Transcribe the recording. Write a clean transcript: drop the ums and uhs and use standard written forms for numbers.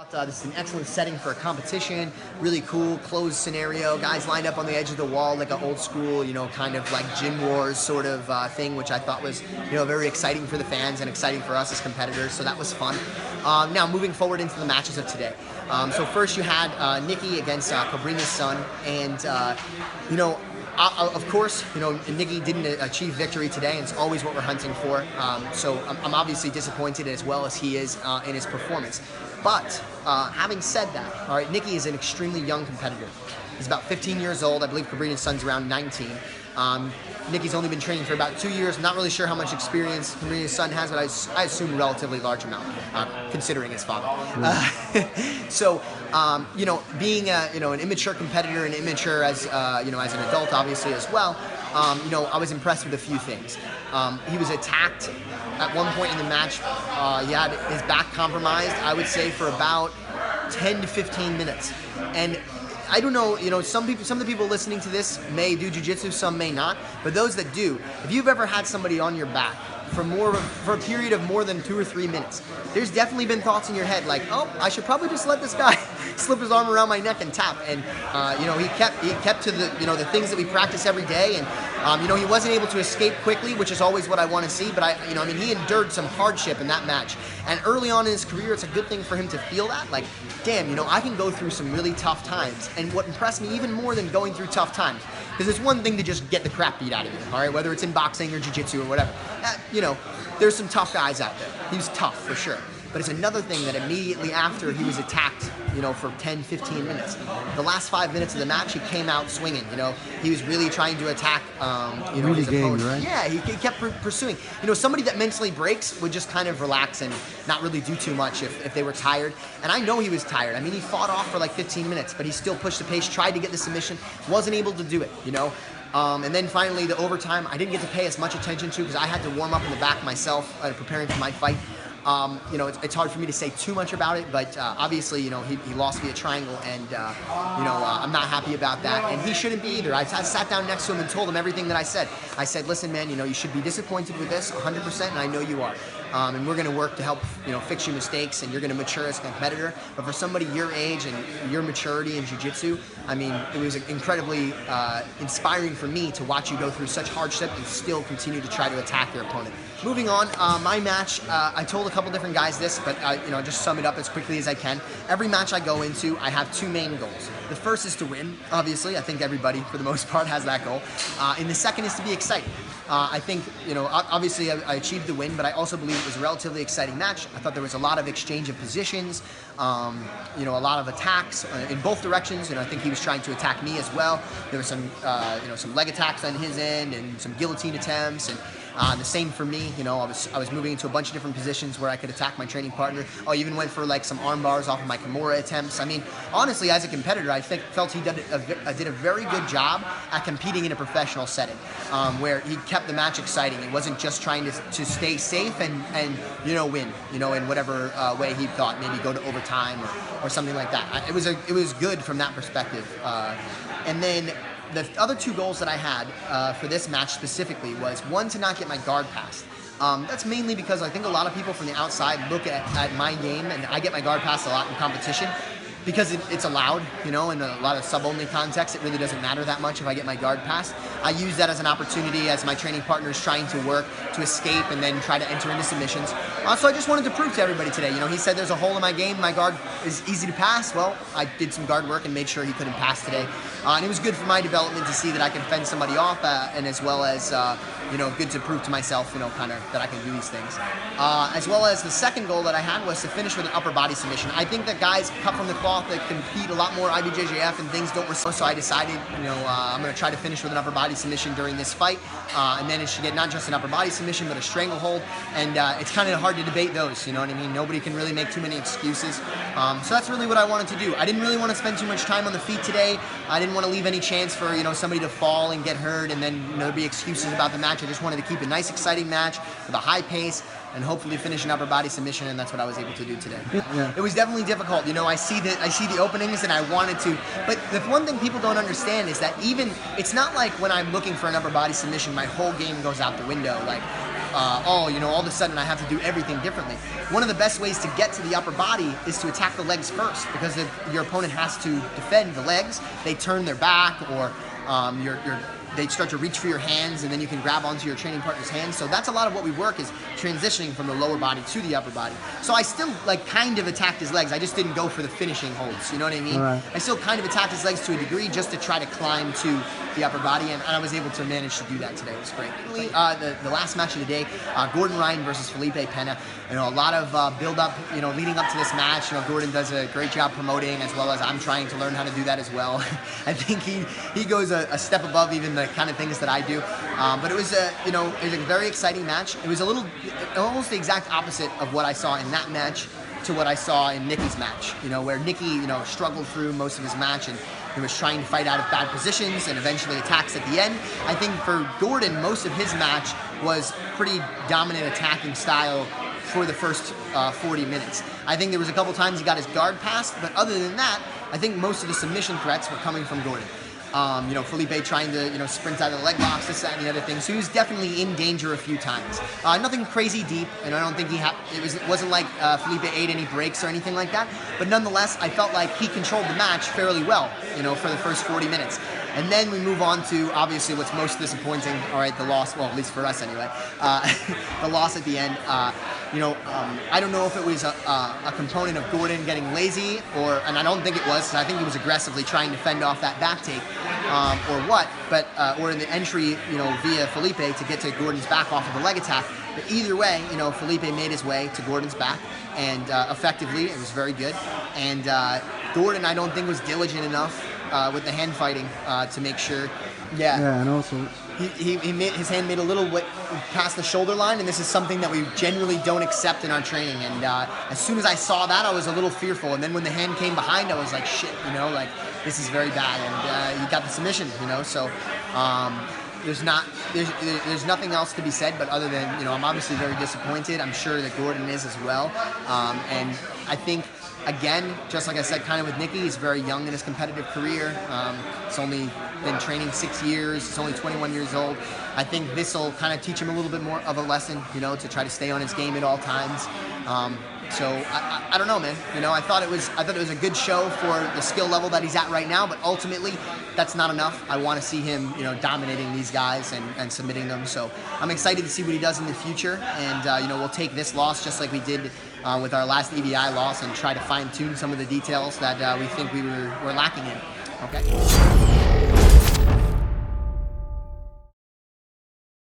This is an excellent setting for a competition. Really cool, closed scenario. Guys lined up on the edge of the wall like an old school, kind of like gym wars sort of thing, which I thought was, very exciting for the fans and exciting for us as competitors. So that was fun. Now moving forward into the matches of today. So first you had Nikki against Preguiça's son, and of course, Nikki didn't achieve victory today, and it's always what we're hunting for. So I'm obviously disappointed as well as he is in his performance. But having said that, all right, Nikki is an extremely young competitor. He's about 15 years old. I believe Preguiça's son's around 19. Nikki's only been training for about 2 years. Not really sure how much experience Preguiça's son has, but I assume a relatively large amount, considering his father. So, being an immature competitor and immature as as an adult, obviously as well. I was impressed with a few things. He was attacked at one point in the match. He had his back compromised, I would say, for about 10 to 15 minutes. And I don't know, some of the people listening to this may do jiu-jitsu, some may not, but those that do, if you've ever had somebody on your back for a period of more than 2 or 3 minutes, there's definitely been thoughts in your head like, oh, I should probably just let this guy slip his arm around my neck and tap. And he kept to the things that we practice every day, and he wasn't able to escape quickly, which is always what I want to see. But he endured some hardship in that match, and early on in his career, it's a good thing for him to feel that, like, damn, I can go through some really tough times. And what impressed me even more than going through tough times, because it's one thing to just get the crap beat out of you, all right, whether it's in boxing or jiu-jitsu or whatever. There's some tough guys out there. He was tough for sure. But it's another thing that immediately after he was attacked, for 10, 15 minutes. The last 5 minutes of the match, he came out swinging. He was really trying to attack, really his opponent. Right? Yeah, he kept pursuing. Somebody that mentally breaks would just kind of relax and not really do too much if they were tired. And I know he was tired. I mean, he fought off for like 15 minutes, but he still pushed the pace, tried to get the submission, wasn't able to do it, And then finally, the overtime, I didn't get to pay as much attention to because I had to warm up in the back myself, preparing for my fight. It's hard for me to say too much about it, but obviously, he lost via triangle, and I'm not happy about that, and he shouldn't be either. I sat down next to him and told him everything that I said. I said, listen, man, you should be disappointed with this 100%, and I know you are. And we're going to work to help, fix your mistakes, and you're going to mature as a competitor. But for somebody your age and your maturity in jiu-jitsu, I mean, it was incredibly inspiring for me to watch you go through such hardship and still continue to try to attack your opponent. Moving on, my match, I told a couple different guys this, but just sum it up as quickly as I can. Every match I go into, I have two main goals. The first is to win, obviously. I think everybody, for the most part, has that goal. And the second is to be excited. I think, obviously I achieved the win, but I also believe it was a relatively exciting match. I thought there was a lot of exchange of positions, a lot of attacks in both directions, and I think he was trying to attack me as well. There was some, some leg attacks on his end and some guillotine attempts, and the same for me. I was moving into a bunch of different positions where I could attack my training partner. I even went for like some arm bars off of my Kimura attempts. I mean, honestly, as a competitor, I felt he did a very good job at competing in a professional setting, where he kept the match exciting. He wasn't just trying to stay safe and win, in whatever way he thought, maybe go to overtime or something like that. It was good from that perspective. And then the other two goals that I had for this match specifically was, one, to not get my guard passed. That's mainly because I think a lot of people from the outside look at my game, and I get my guard passed a lot in competition because it's allowed, in a lot of sub-only contexts. It really doesn't matter that much if I get my guard passed. I use that as an opportunity as my training partner is trying to work to escape and then try to enter into submissions. So I just wanted to prove to everybody today, he said there's a hole in my game, my guard is easy to pass. Well, I did some guard work and made sure he couldn't pass today. And it was good for my development to see that I can fend somebody off, and as well as, good to prove to myself, kind of that I can do these things. As well as the second goal that I had was to finish with an upper body submission. I think that guys cut from the cloth that compete a lot more IBJJF and things don't respond. So I decided, I'm going to try to finish with an upper body submission during this fight, and then it should get not just an upper body submission, but a stranglehold. And it's kind of hard to debate those, you know what I mean? Nobody can really make too many excuses. So that's really what I wanted to do. I didn't really want to spend too much time on the feet today. I didn't want to leave any chance for, somebody to fall and get hurt and then, there'd be excuses about the match. I just wanted to keep a nice, exciting match with a high pace and hopefully finish an upper body submission, and that's what I was able to do today. Yeah. It was definitely difficult. I see the openings, and I wanted to, but the one thing people don't understand is that it's not like when I'm looking for an upper body submission, my whole game goes out the window. Like, oh, you know, all of a sudden I have to do everything differently. One of the best ways to get to the upper body is to attack the legs first, because if your opponent has to defend the legs, they turn their back, or they start to reach for your hands, and then you can grab onto your training partner's hands. So that's a lot of what we work, is transitioning from the lower body to the upper body. So I still like kind of attacked his legs. I just didn't go for the finishing holds. You know what I mean? Right. I still kind of attacked his legs to a degree, just to try to climb to the upper body, and I was able to manage to do that today. It was great. The last match of the day, Gordon Ryan versus Felipe Pena. You know, a lot of build up, you know, leading up to this match. You know, Gordon does a great job promoting, as well as I'm trying to learn how to do that as well. I think he goes a step above even the kind of things that I do. But it was you know, it was a very exciting match. It was almost the exact opposite of what I saw in that match to what I saw in Nicky's match. You know, where Nicky, you know, struggled through most of his match, and he was trying to fight out of bad positions and eventually attacks at the end. I think for Gordon, most of his match was pretty dominant attacking style for the first 40 minutes. I think there was a couple times he got his guard passed, but other than that, I think most of the submission threats were coming from Gordon. You know, Felipe trying to, you know, sprint out of the leg locks, this, that, and the other thing. So he was definitely in danger a few times. Nothing crazy deep, and I don't think it wasn't like Felipe ate any breaks or anything like that. But nonetheless, I felt like he controlled the match fairly well, you know, for the first 40 minutes. And then we move on to, obviously, what's most disappointing, all right, the loss, well, at least for us anyway, the loss at the end. You know, I don't know if it was a component of Gordon getting lazy, and I don't think it was, 'cause I think he was aggressively trying to fend off that back take, or what, but, or in the entry, you know, via Felipe to get to Gordon's back off of the leg attack. But either way, you know, Felipe made his way to Gordon's back, and effectively, it was very good. And Gordon, I don't think, was diligent enough with the hand fighting to make sure. Yeah, and also his hand made a little way past the shoulder line, and this is something that we generally don't accept in our training. And as soon as I saw that, I was a little fearful. And then when the hand came behind, I was like, shit, you know, like, this is very bad. And he got the submission, you know, so there's nothing else to be said, but other than, you know, I'm obviously very disappointed. I'm sure that Gordon is as well. And I think, again, just like I said, kind of with Nicky, he's very young in his competitive career. He's only been training 6 years. He's only 21 years old. I think this will kind of teach him a little bit more of a lesson, you know, to try to stay on his game at all times. So I don't know, man. You know, I thought it was a good show for the skill level that he's at right now, but ultimately that's not enough. I want to see him, you know, dominating these guys and submitting them. So I'm excited to see what he does in the future, and you know, we'll take this loss just like we did with our last EBI loss and try to fine-tune some of the details that we think we were lacking in. Okay.